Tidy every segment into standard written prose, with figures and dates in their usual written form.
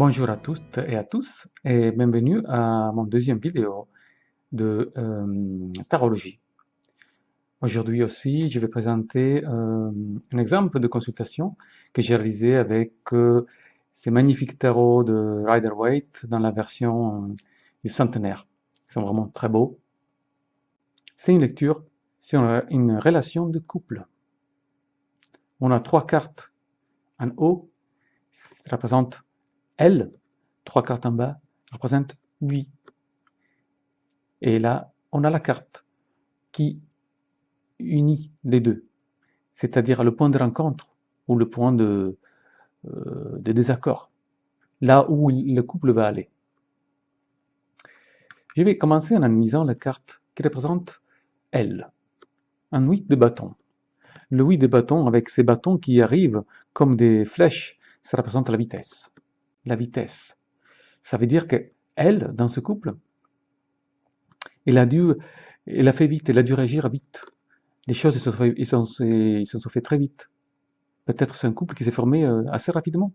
Bonjour à toutes et à tous et bienvenue à mon deuxième vidéo de tarologie. Aujourd'hui aussi, je vais présenter un exemple de consultation que j'ai réalisé avec ces magnifiques tarots de Rider-Waite dans la version du centenaire. Ils sont vraiment très beaux. C'est une lecture sur une relation de couple. On a trois cartes en haut, ça représente elle, trois cartes en bas, ça représente lui. Et là, on a la carte qui unit les deux, c'est-à-dire le point de rencontre ou le point de désaccord, là où le couple va aller. Je vais commencer en analysant la carte qui représente elle, un 8 de bâton. Le 8 de bâton, avec ces bâtons qui arrivent comme des flèches, ça représente la vitesse. La vitesse. Ça veut dire que elle, dans ce couple, elle a fait vite, elle a dû réagir vite. Les choses se sont fait très vite. Peut-être c'est un couple qui s'est formé assez rapidement.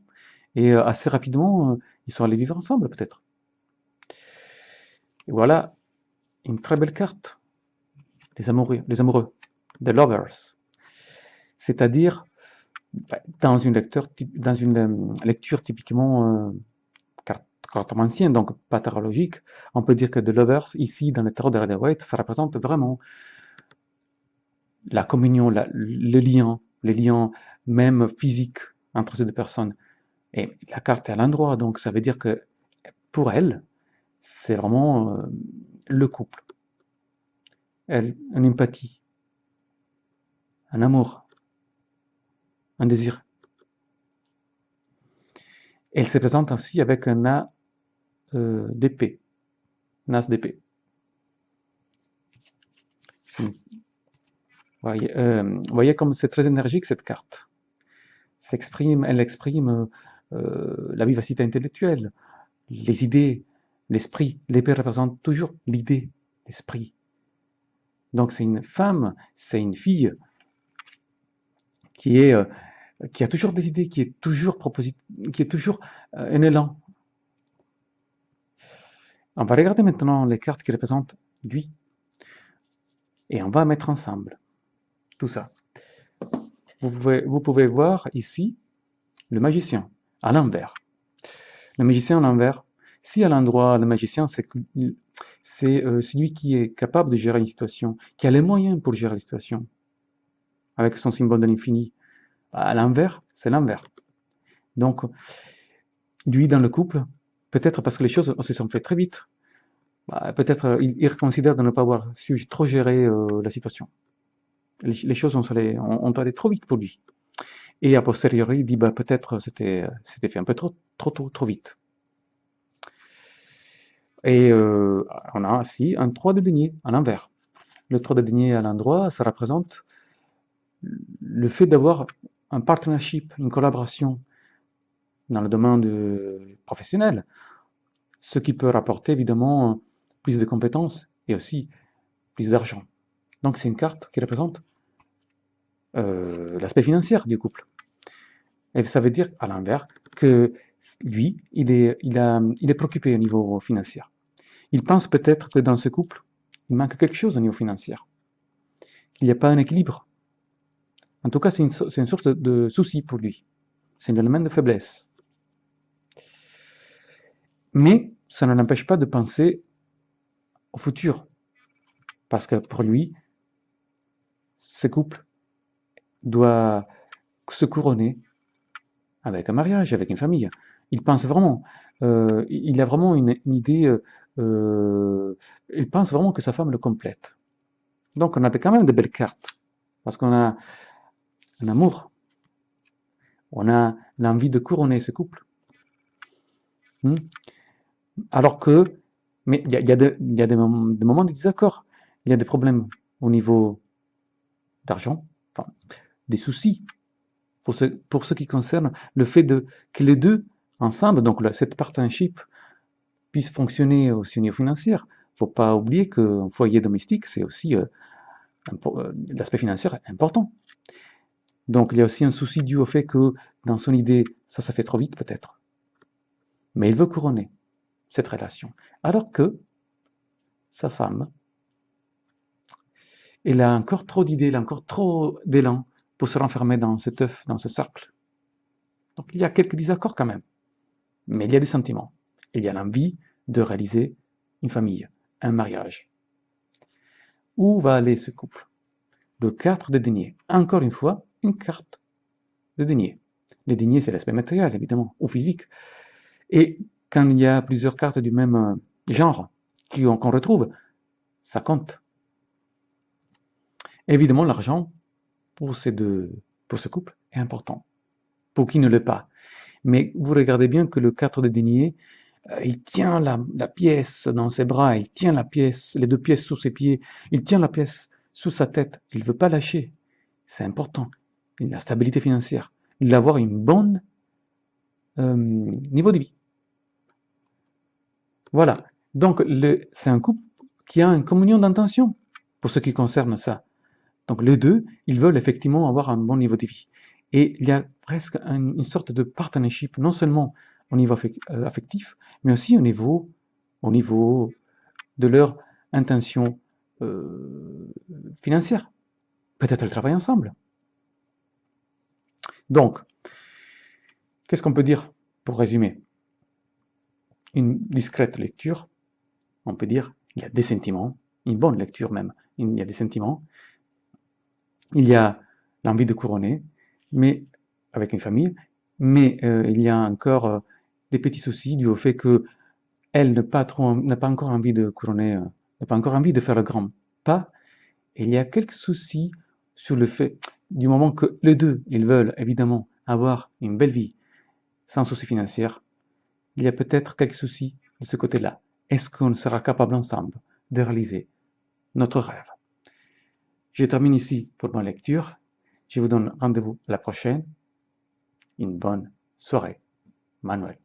Et assez rapidement, ils sont allés vivre ensemble, peut-être. Et voilà une très belle carte. Les amoureux, the lovers. C'est-à-dire, dans une lecture typiquement cartomancienne, donc pas tarologique, on peut dire que the lovers, ici, dans le tarot de Rider-Waite, ça représente vraiment la communion, les liens même physiques entre ces deux personnes. Et la carte est à l'endroit, donc ça veut dire que pour elle, c'est vraiment le couple. Elle, une empathie, un amour, un désir. Elle se présente aussi avec un as d'épée, un as d'épée. Voyez comme c'est très énergique cette carte. Elle exprime la vivacité intellectuelle, les idées, l'esprit. L'épée représente toujours l'idée, l'esprit. Donc c'est une femme, c'est une fille qui a toujours des idées, qui est toujours un élan. On va regarder maintenant les cartes qui représentent lui. Et on va mettre ensemble tout ça. Vous pouvez voir ici le magicien à l'envers. Le magicien à l'envers, si à l'endroit le magicien, c'est celui qui est capable de gérer une situation, qui a les moyens pour gérer la situation, avec son symbole de l'infini. À l'envers, c'est l'envers. Donc, lui dans le couple, peut-être parce que les choses se sont faites très vite, peut-être il considère de ne pas avoir su trop gérer la situation. Les choses ont allé trop vite pour lui. Et a posteriori, il dit peut-être c'était fait un peu trop vite. Et on a aussi un 3 de denier à l'envers. Le 3 de denier à l'endroit, ça représente le fait d'avoir un partnership, une collaboration dans le domaine professionnel, ce qui peut rapporter évidemment plus de compétences et aussi plus d'argent. Donc c'est une carte qui représente l'aspect financier du couple. Et ça veut dire, à l'inverse, que lui, il est préoccupé au niveau financier. Il pense peut-être que dans ce couple, il manque quelque chose au niveau financier, qu'il n'y a pas un équilibre. En tout cas, c'est une source de souci pour lui. C'est un élément de faiblesse. Mais ça ne l'empêche pas de penser au futur. Parce que pour lui, ce couple doit se couronner avec un mariage, avec une famille. Il pense vraiment, il a vraiment une idée, il pense vraiment que sa femme le complète. Donc on a quand même de belles cartes, parce qu'on a un amour, on a l'envie de couronner ce couple. Alors que, mais il y a des moments de désaccord, il y a des problèmes au niveau d'argent, enfin, des soucis pour ce qui concerne le fait que les deux ensemble, donc cette partnership puisse fonctionner aussi au niveau financier. Il ne faut pas oublier qu'un foyer domestique, c'est aussi l'aspect financier important. Donc il y a aussi un souci dû au fait que dans son idée, ça fait trop vite peut-être. mais il veut couronner cette relation. Alors que sa femme, elle a encore trop d'idées, elle a encore trop d'élan pour se renfermer dans cet œuf, dans ce cercle. Donc il y a quelques désaccords quand même, mais il y a des sentiments. Il y a l'envie de réaliser une famille, un mariage. Où va aller ce couple? Le 4 de denier. Encore une fois, une carte de denier. Les deniers, c'est l'aspect matériel, évidemment, ou physique. Et quand il y a plusieurs cartes du même genre qu'on retrouve, ça compte. Évidemment, l'argent, pour ce couple, est important. Pour qui ne l'est pas. Mais vous regardez bien que le 4 de denier, il tient la pièce dans ses bras, il tient la pièce, les deux pièces sous ses pieds, il tient la pièce sous sa tête, il ne veut pas lâcher. C'est important. La stabilité financière, d'avoir une bonne niveau de vie. Voilà. Donc, c'est un couple qui a une communion d'intention pour ce qui concerne ça. Donc, les deux, ils veulent effectivement avoir un bon niveau de vie. Et il y a presque une sorte de partnership, non seulement au niveau affectif, mais aussi au niveau de leur intention financière. Peut-être elles travaillent ensemble. Donc, qu'est-ce qu'on peut dire pour résumer? Une discrète lecture, on peut dire il y a des sentiments, une bonne lecture même, il y a des sentiments, il y a l'envie de couronner, mais avec une famille, mais il y a encore des petits soucis dû au fait que elle n'a pas encore envie de couronner, n'a pas encore envie de faire le grand pas, et il y a quelques soucis sur le fait, du moment que les deux, ils veulent évidemment avoir une belle vie sans soucis financiers, il y a peut-être quelques soucis de ce côté-là. Est-ce qu'on sera capable ensemble de réaliser notre rêve? Je termine ici pour ma lecture. Je vous donne rendez-vous à la prochaine. Une bonne soirée. Manuel.